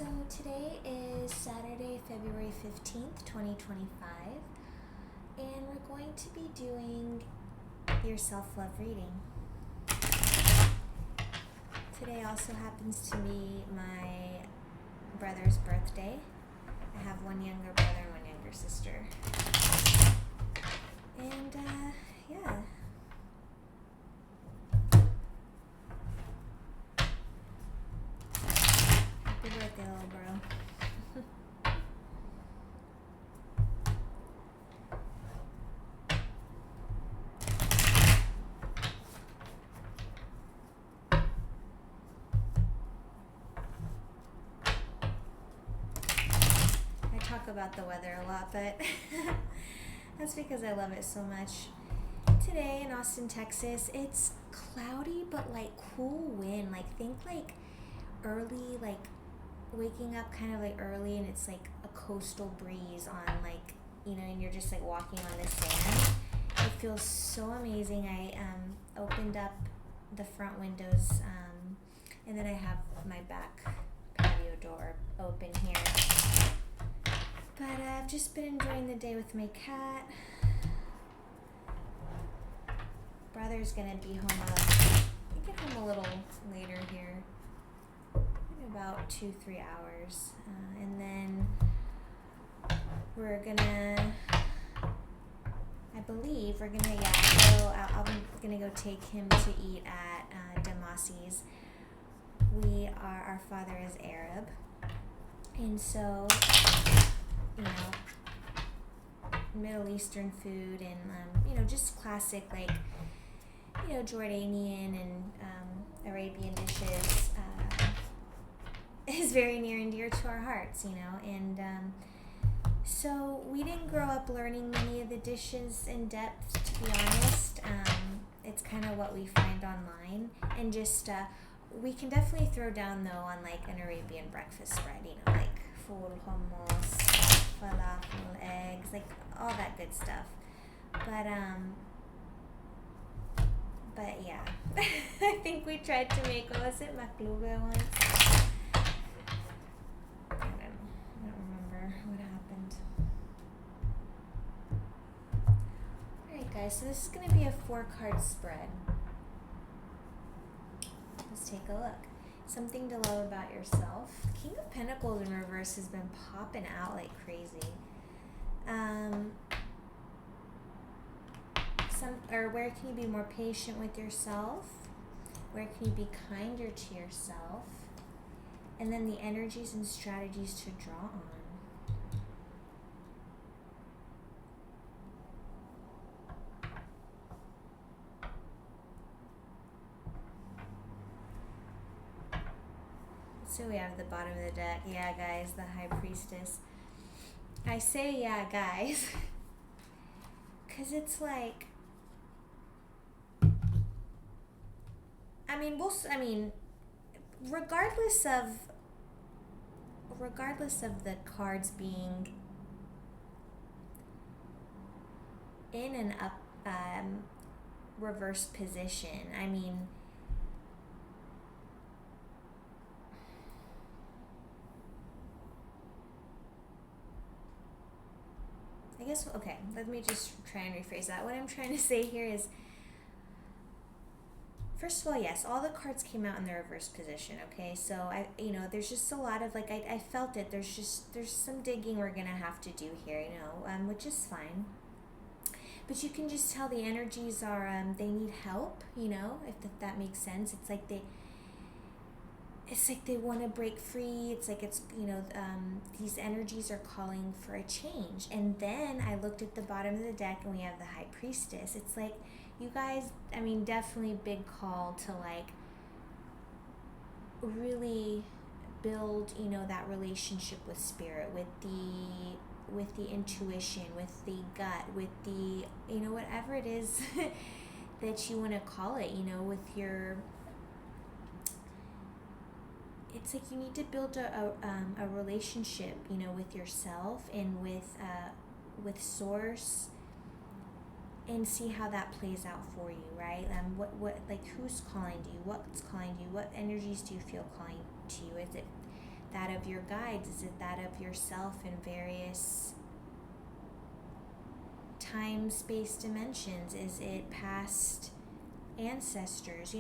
So today is Saturday, February 15th, 2025, and we're going to be doing your self-love reading. Today also happens to be my brother's birthday. I have one younger brother and one younger sister. And, yeah. Happy birthday, little bro. I talk about the weather a lot, but that's because I love it so much. Today in Austin, Texas, it's cloudy but like cool wind. Like think like early, like waking up kind of like early, and it's like a coastal breeze on like, and you're just like walking on the sand. It feels so amazing. I opened up the front windows, and then I have my back patio door open here. But I've just been enjoying the day with my cat. Brother's gonna be home. I get home a little later here, in about 2-3 hours, and then we're gonna. I believe we're gonna go. I'm gonna go take him to eat at Damasi's. Our father is Arab, and so Middle Eastern food and just classic like Jordanian and Arabian dishes is very near and dear to our hearts, and so we didn't grow up learning many of the dishes in depth, to be honest. It's kind of what we find online, and just we can definitely throw down though on like an Arabian breakfast spread, like full hummus, falafel, eggs, like all that good stuff. But yeah, I think we tried to make, what was it, maklube once? I don't remember what happened. Alright guys, so this is going to be a 4-card spread. Let's take a look. Something to love about yourself. King of Pentacles in reverse has been popping out like crazy. Where can you be more patient with yourself? Where can you be kinder to yourself? And then the energies and strategies to draw on. So we have the bottom of the deck. Yeah, guys, the High Priestess. I say yeah, guys, because it's like, regardless of the cards being in an up reversed position, I guess, okay, let me just try and rephrase that. What I'm trying to say here is, first of all, yes, all the cards came out in the reverse position, okay? So, there's just a lot of, like, I felt it. There's some digging we're going to have to do here, which is fine. But you can just tell the energies are, they need help, if that makes sense. It's like they want to break free. It's like these energies are calling for a change. And then I looked at the bottom of the deck and we have the High Priestess. It's like, you guys, definitely big call to like really build, that relationship with spirit, with the intuition, with the gut, with the, whatever it is that you want to call it, with your, it's like you need to build a relationship, with yourself and with source, and see how that plays out for you, right? What like, who's calling to you? What's calling to you? What energies do you feel calling to you? Is it that of your guides? Is it that of yourself in various time space dimensions? Is it past ancestors?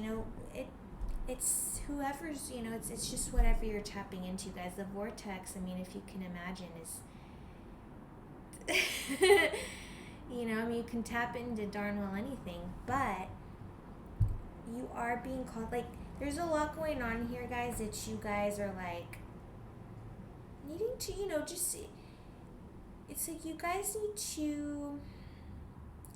It's whoever's, it's just whatever you're tapping into, guys. The vortex, I mean, if you can imagine, is you can tap into darn well anything, but you are being called, like, there's a lot going on here, guys, that you guys are like needing to, just, it's like you guys need to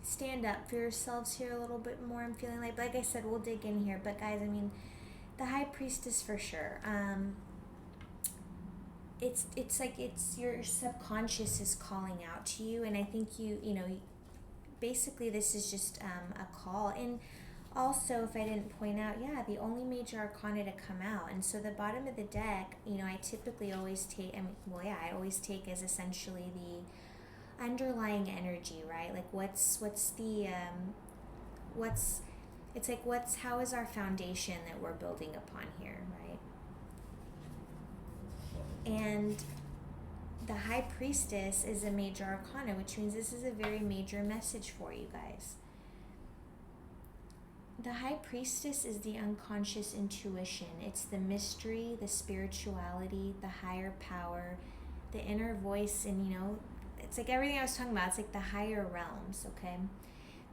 stand up for yourselves here a little bit more. I'm feeling like I said, we'll dig in here, but guys, I mean, the High Priestess for sure. It's like it's your subconscious is calling out to you, and I think basically this is just a call. And also, if I didn't point out, the only major arcana to come out, and so the bottom of the deck, I typically always take, I always take as essentially the underlying energy, right? Like how is our foundation that we're building upon here, right? And the High Priestess is a major arcana, which means this is a very major message for you guys. The High Priestess is the unconscious intuition. It's the mystery, the spirituality, the higher power, the inner voice, and it's like everything I was talking about. It's like the higher realms, okay?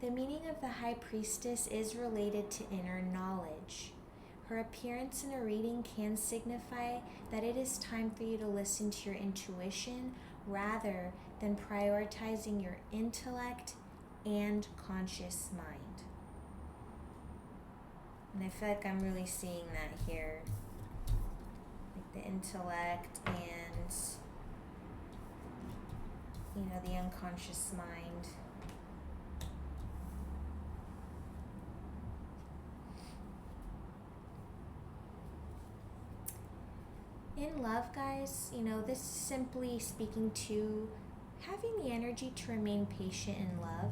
The meaning of the High Priestess is related to inner knowledge. Her appearance in a reading can signify that it is time for you to listen to your intuition rather than prioritizing your intellect and conscious mind. And I feel like I'm really seeing that here. Like the intellect and, the unconscious mind. In love, guys, this is simply speaking to having the energy to remain patient in love,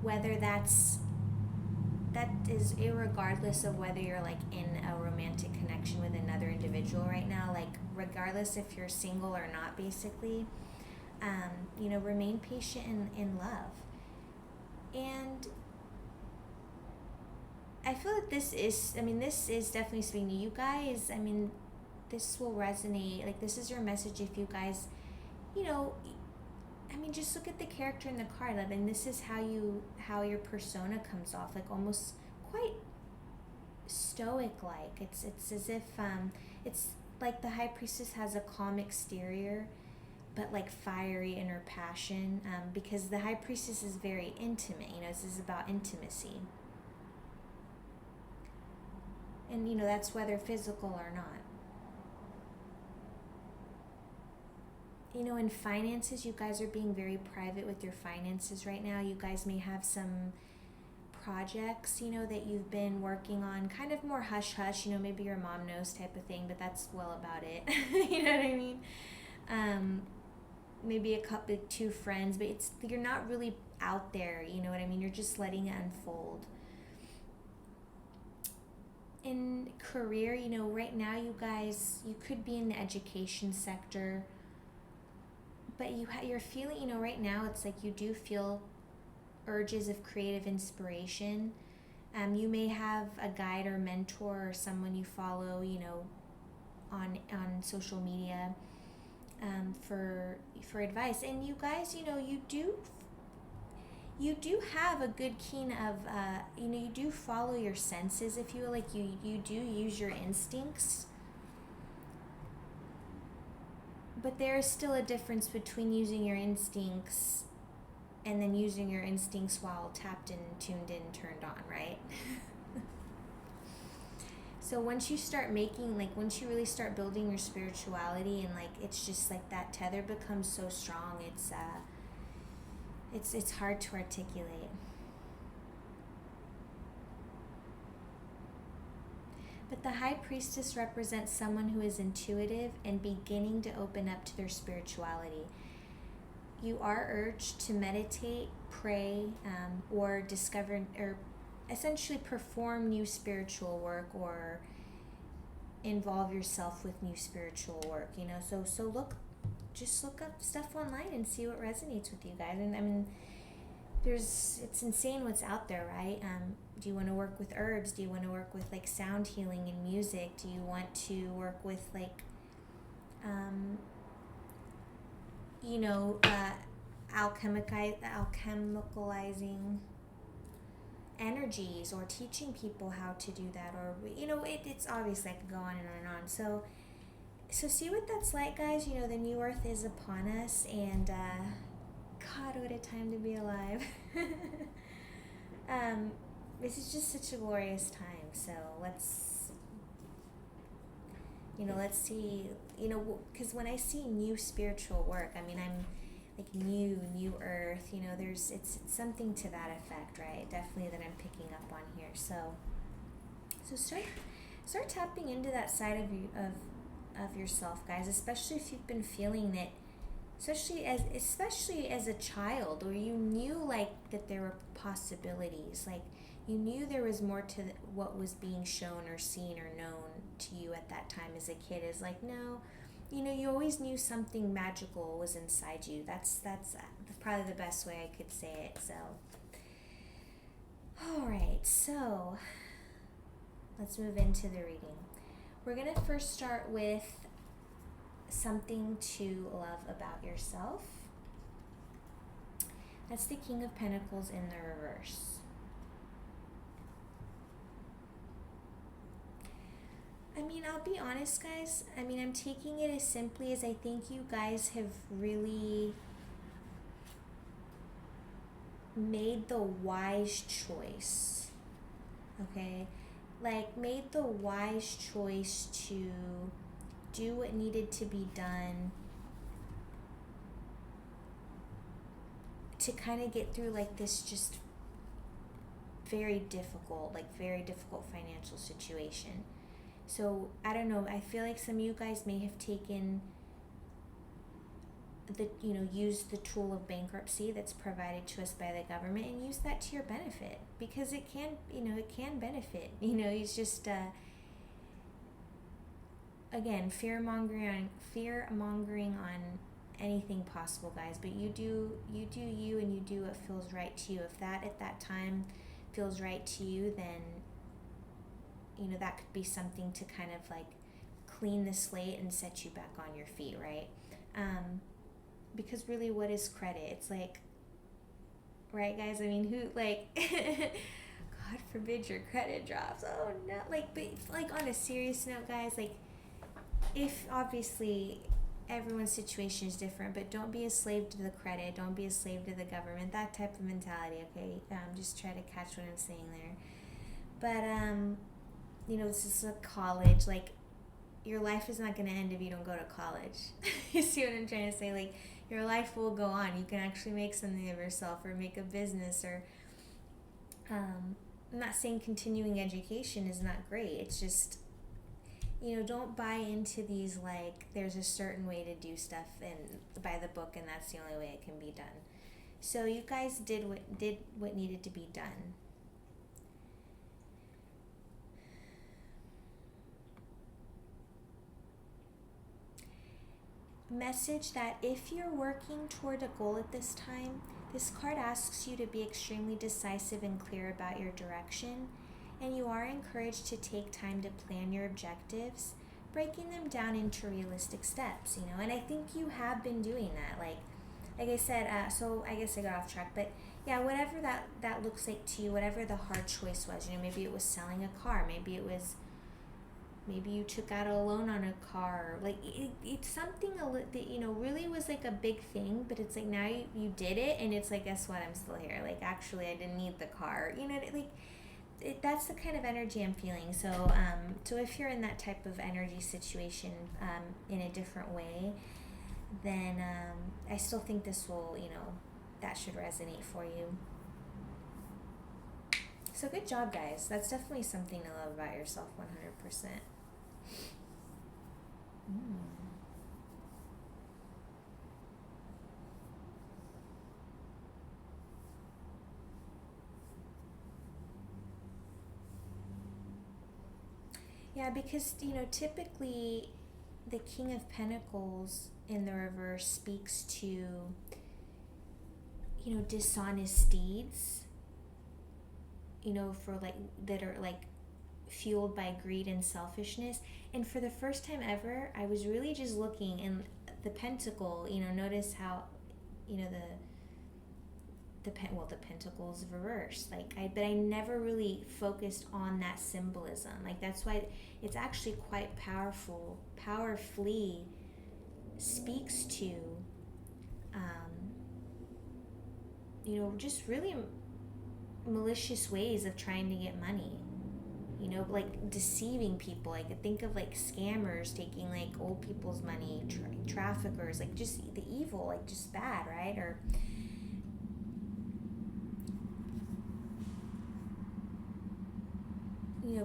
whether that is irregardless of whether you're like in a romantic connection with another individual right now, like regardless if you're single or not, basically, remain patient in love. And I feel that this is definitely speaking to you guys. I mean, this will resonate. Like, this is your message if you guys, just look at the character in the card. I mean, this is how your persona comes off, like almost quite stoic-like. It's as if it's like the High Priestess has a calm exterior, but like fiery inner passion. Because the High Priestess is very intimate. This is about intimacy, and that's whether physical or not. In finances, you guys are being very private with your finances right now. You guys may have some projects, that you've been working on, kind of more hush-hush, maybe your mom knows type of thing, but that's well about it. You know what I mean? Maybe two friends, but you're not really out there, you know what I mean? You're just letting it unfold. In career, right now, you guys, you could be in the education sector, but you're feeling, right now, it's like you do feel urges of creative inspiration. You may have a guide or mentor or someone you follow, on social media, for advice. And you guys, you do have a good keen of, you do follow your senses, if you will. Like, you do use your instincts. But there is still a difference between using your instincts and then using your instincts while tapped in, tuned in, turned on, right? So once you really start building your spirituality, and it's just like that tether becomes so strong, it's hard to articulate. But the High Priestess represents someone who is intuitive and beginning to open up to their spirituality. You are urged to meditate, pray, or discover, or essentially perform new spiritual work, or involve yourself with new spiritual work, you know. So look up stuff online and see what resonates with you guys. And I mean, it's insane what's out there, right? Do you want to work with herbs? Do you want to work with like sound healing and music? Do you want to work with like you know, alchemicalizing energies, or teaching people how to do that, or you know, it's obviously, I could go on and on and on. So see what that's like, guys. You know, the new earth is upon us, and God, what a time to be alive. This is just such a glorious time. So let's see, you know, because when I see new spiritual work, I mean, I'm like new earth, you know, it's something to that effect, right? Definitely that I'm picking up on here. So start tapping into that side of yourself, guys, especially if you've been feeling that, especially as a child, or you knew like that there were possibilities, like you knew there was more to what was being shown or seen or known to you at that time as a kid. Is like, no, you know, you always knew something magical was inside you. That's probably the best way I could say it. So all right, so let's move into the reading. We're going to first start with something to love about yourself. That's the King of Pentacles in the reverse. I mean, I'll be honest, guys. I mean, I'm taking it as simply as I think you guys have really made the wise choice. Okay? Like, made the wise choice to do what needed to be done to kind of get through like this just very difficult financial situation. So I don't know, I feel like some of you guys may have taken used the tool of bankruptcy that's provided to us by the government, and use that to your benefit, because it can benefit. You know, it's just again, fear mongering on anything possible, guys. But you do you, and you do what feels right to you. If that at that time feels right to you, then you know that could be something to kind of like clean the slate and set you back on your feet, right? Because really, what is credit? It's like, right, guys? I mean, who, like, God forbid your credit drops. Oh no, like, but like on a serious note, guys, like, if obviously everyone's situation is different, but don't be a slave to the credit, don't be a slave to the government, that type of mentality, okay? Just try to catch what I'm saying there. But you know, this is a college, like, your life is not going to end if you don't go to college. You see what I'm trying to say? Like, your life will go on. You can actually make something of yourself, or make a business, or I'm not saying continuing education is not great. It's just, you know, don't buy into these, like, there's a certain way to do stuff and by the book, and that's the only way it can be done. So you guys did what needed to be done. Message that if you're working toward a goal at this time, this card asks you to be extremely decisive and clear about your direction, and you are encouraged to take time to plan your objectives, breaking them down into realistic steps, you know. And I think you have been doing that, like I said. So I guess I got off track, but yeah, whatever that looks like to you, whatever the hard choice was, you know, maybe it was selling a car, maybe you took out a loan on a car, like it's something that, you know, really was like a big thing, but it's like now you did it, and it's like, guess what, I'm still here, like actually I didn't need the car, you know, like that's the kind of energy I'm feeling. So so if you're in that type of energy situation in a different way, then I still think this will, you know, that should resonate for you. So good job, guys. That's definitely something to love about yourself, 100%. Yeah, because, typically the King of Pentacles in the reverse speaks to, dishonest deeds, for like, that are like fueled by greed and selfishness. And for the first time ever, I was really just looking, and the pentacle, notice how, the pentacles reverse, but I never really focused on that symbolism. Like, that's why it's actually quite powerfully speaks to, just really malicious ways of trying to get money, like deceiving people. Like, think of like scammers taking like old people's money, traffickers, like just the evil, like just bad, right? Or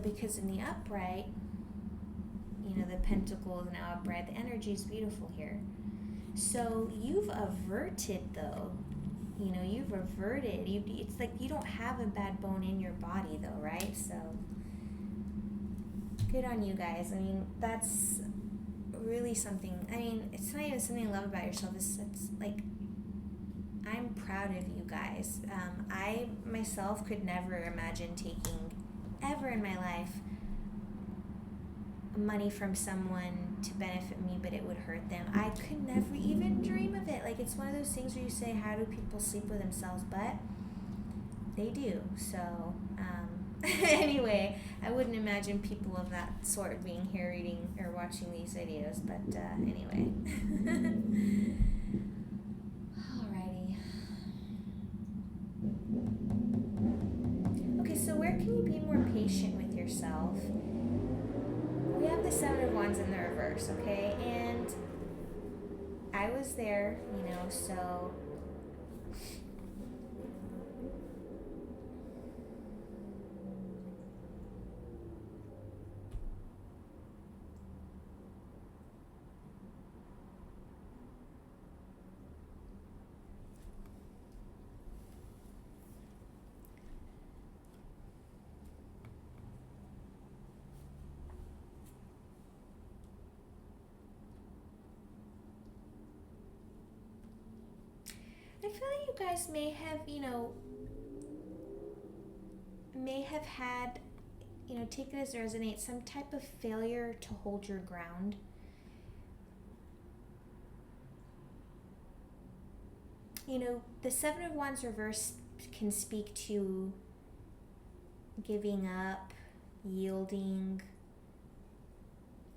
because in the upright, the pentacle is now upright, the energy is beautiful here. So you've averted, though, you've averted, it's like you don't have a bad bone in your body, though, right? So good on you guys. I mean, that's really something. I mean, it's not even something to love about yourself. It's like, I'm proud of you guys. I myself could never imagine taking, ever in my life, money from someone to benefit me, but it would hurt them. I could never even dream of it. Like, it's one of those things where you say, how do people sleep with themselves? But they do. So, anyway, I wouldn't imagine people of that sort being here reading or watching these videos. But anyway. Alrighty. Okay, so where can you be more patient with yourself? We have the Seven of Wands in the reverse, okay? And I was there, so I feel like you guys may have had, take it as it resonates, some type of failure to hold your ground. The Seven of Wands reverse can speak to giving up, yielding,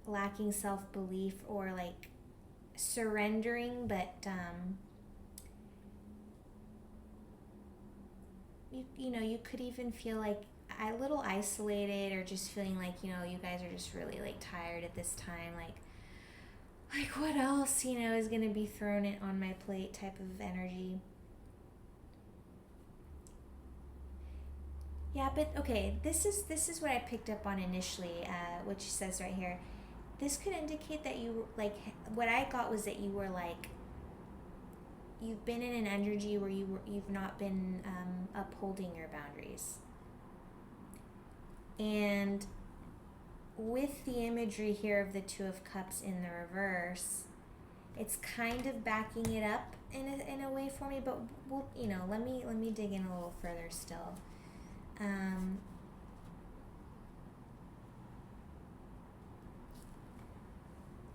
lacking self-belief, or like surrendering, but you could even feel like a little isolated, or just feeling like, you guys are just really like tired at this time, like what else, is going to be thrown on my plate type of energy. Yeah, but okay, this is what I picked up on initially, what she says right here. This could indicate that you, like, what I got was that you were like, you've been in an energy where you've not been upholding your boundaries. And with the imagery here of the Two of Cups in the reverse, it's kind of backing it up in a way for me, but we'll, let me dig in a little further still.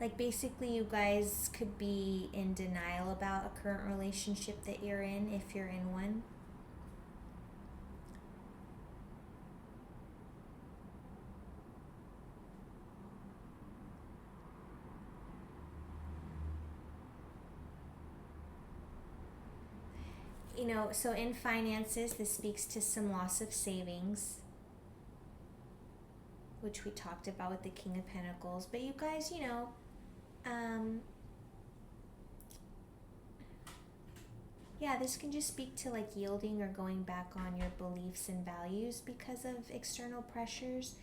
Like, basically, you guys could be in denial about a current relationship that you're in, if you're in one. So in finances, this speaks to some loss of savings, which we talked about with the King of Pentacles. But you guys, yeah, this can just speak to like yielding or going back on your beliefs and values because of external pressures.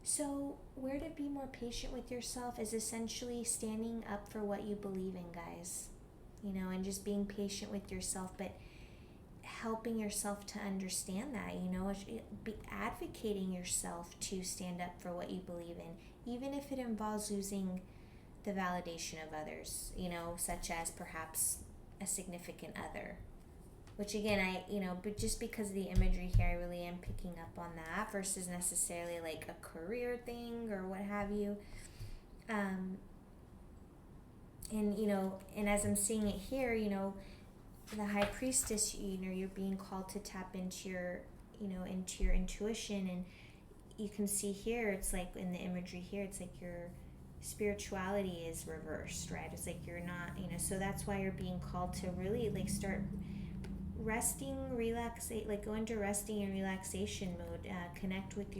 So where to be more patient with yourself is essentially standing up for what you believe in, guys. And just being patient with yourself, but helping yourself to understand that, be advocating yourself to stand up for what you believe in. even if it involves losing the validation of others, such as perhaps a significant other. Which again, but just because of the imagery here, I really am picking up on that versus necessarily like a career thing or what have you. And and as I'm seeing it here, the High Priestess, you're being called to tap into your intuition, and you can see here, it's like in the imagery here, it's like your spirituality is reversed, right? It's like you're not, so that's why you're being called to really like start resting, go into resting and relaxation mode. Connect with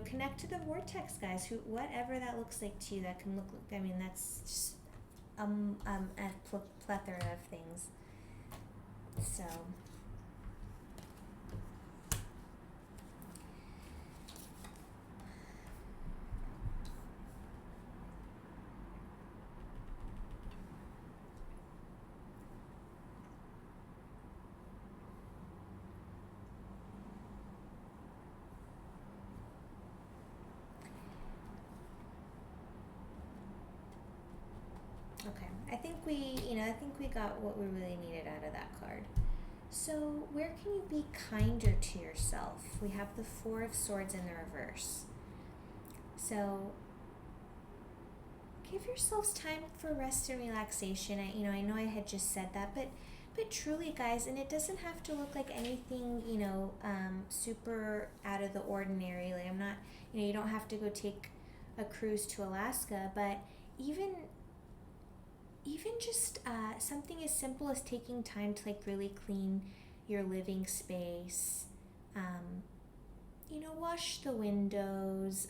connect to the vortex, guys. Whatever that looks like to you, that can look. That's just a plethora of things. So. Okay, I think we got what we really needed out of that card. So where can you be kinder to yourself? We have the Four of Swords in the reverse. So give yourselves time for rest and relaxation. I know I had just said that, but truly, guys, and it doesn't have to look like anything, super out of the ordinary. Like I'm not, you don't have to go take a cruise to Alaska, but even just something as simple as taking time to like really clean your living space, wash the windows,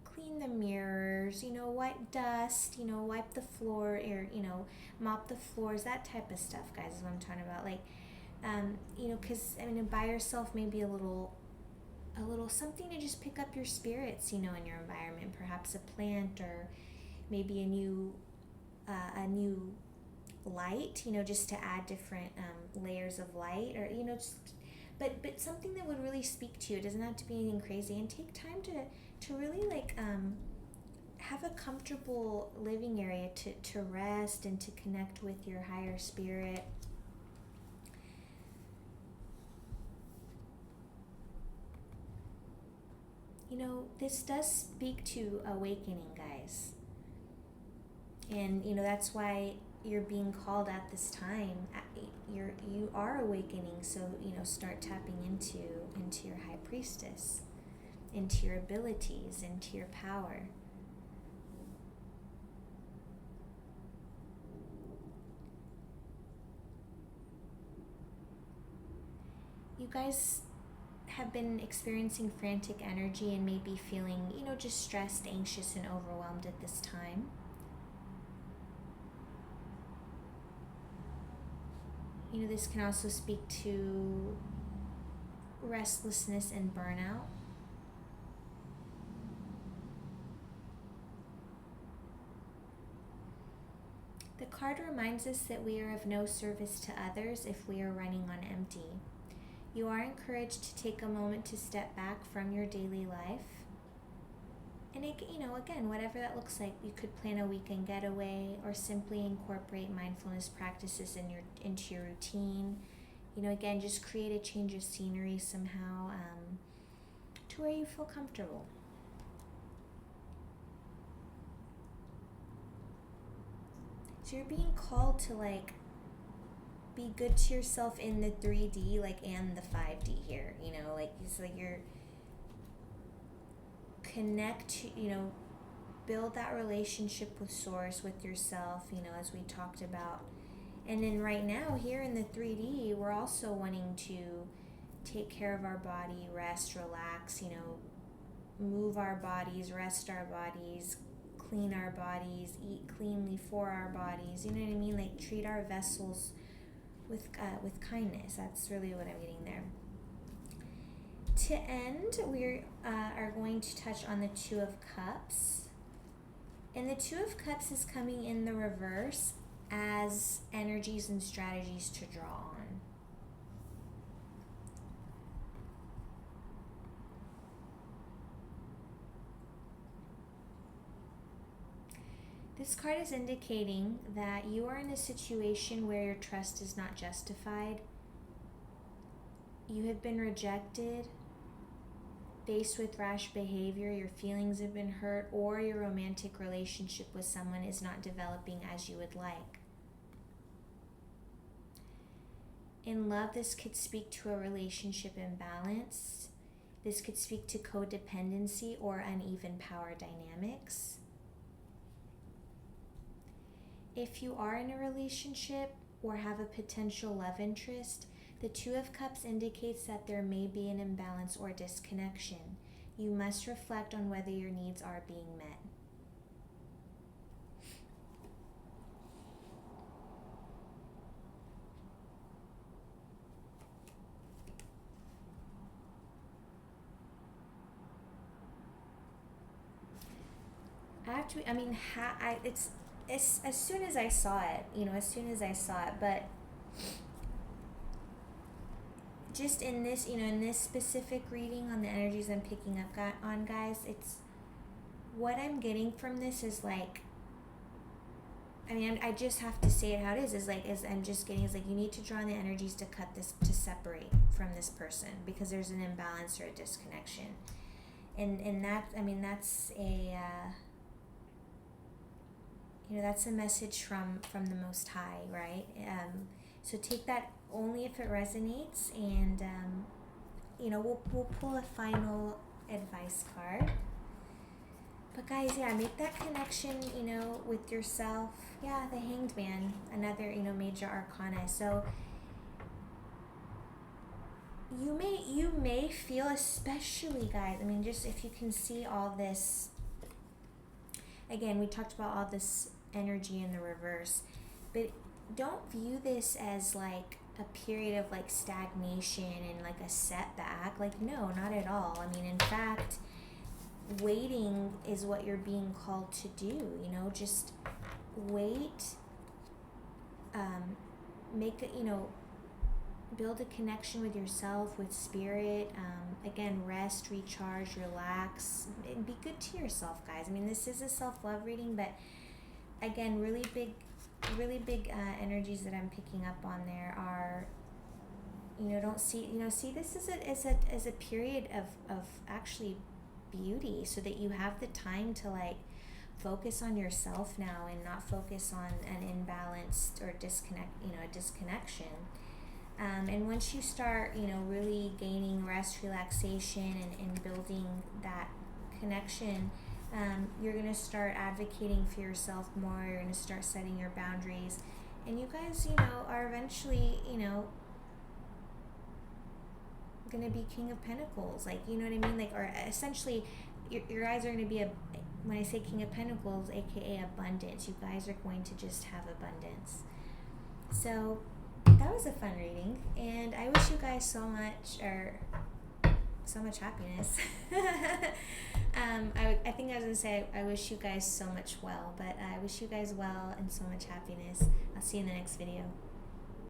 clean the mirrors, wipe dust, wipe the floor, or mop the floors, that type of stuff, guys, is what I'm talking about. Like because by yourself, maybe a little something to just pick up your spirits, in your environment, perhaps a plant, or maybe a new light, just to add different layers of light, or but something that would really speak to you. It doesn't have to be anything crazy, and take time to really like have a comfortable living area to rest and to connect with your higher spirit. This does speak to awakening, guys. And that's why you're being called at this time. You are awakening, so start tapping into your High Priestess, into your abilities, into your power. You guys have been experiencing frantic energy and maybe feeling, just stressed, anxious, and overwhelmed at this time. This can also speak to restlessness and burnout. The card reminds us that we are of no service to others if we are running on empty. You are encouraged to take a moment to step back from your daily life. And again, whatever that looks like, you could plan a weekend getaway or simply incorporate mindfulness practices into your routine. Again, just create a change of scenery somehow, to where you feel comfortable. So you're being called to like be good to yourself in the 3D, and the 5D here. It's like you're connect, build that relationship with Source, with yourself, as we talked about. And then right now, here in the 3D, we're also wanting to take care of our body, rest, relax, move our bodies, rest our bodies, clean our bodies, eat cleanly for our bodies. You know what I mean? Like treat our vessels with kindness. That's really what I'm getting there. To end, we are going to touch on the Two of Cups. And the Two of Cups is coming in the reverse as energies and strategies to draw on. This card is indicating that you are in a situation where your trust is not justified. You have been rejected, faced with rash behavior, your feelings have been hurt, or your romantic relationship with someone is not developing as you would like. In love, this could speak to a relationship imbalance. This could speak to codependency or uneven power dynamics. If you are in a relationship or have a potential love interest, the Two of Cups indicates that there may be an imbalance or disconnection. You must reflect on whether your needs are being met. It's as soon as I saw it, but just in this, in this specific reading on the energies I'm picking up on, guys, it's what I'm getting from this is like, I just have to say it how it is I'm just getting, is like, you need to draw on the energies to cut this, to separate from this person, because there's an imbalance or a disconnection. And that, that's a, that's a message from the Most High, right? So take that only if it resonates, and we'll pull a final advice card. But guys, make that connection, with yourself. Yeah, the Hanged Man, another, major arcana. So you may feel, especially guys, just if you can see all this, again, we talked about all this energy in the reverse, but don't view this as like a period of like stagnation and like a setback. Like, no, not at all. In fact, waiting is what you're being called to do. Just wait, make it, build a connection with yourself, with spirit. Again, rest, recharge, relax, and be good to yourself, guys. This is a self-love reading, but again, really big energies that I'm picking up on there are, don't see, see this as a period of actually beauty, so that you have the time to like focus on yourself now and not focus on an imbalanced or a disconnection. And once you start, really gaining rest, relaxation, and building that connection, you're going to start advocating for yourself more. You're going to start setting your boundaries. And you guys, are eventually, going to be King of Pentacles. Like, you know what I mean? Like, or essentially, your guys are going to be, when I say King of Pentacles, aka abundance, you guys are going to just have abundance. So that was a fun reading, and I wish you guys so much happiness. I think I was going to say I wish you guys so much well, but I wish you guys well and so much happiness. I'll see you in the next video.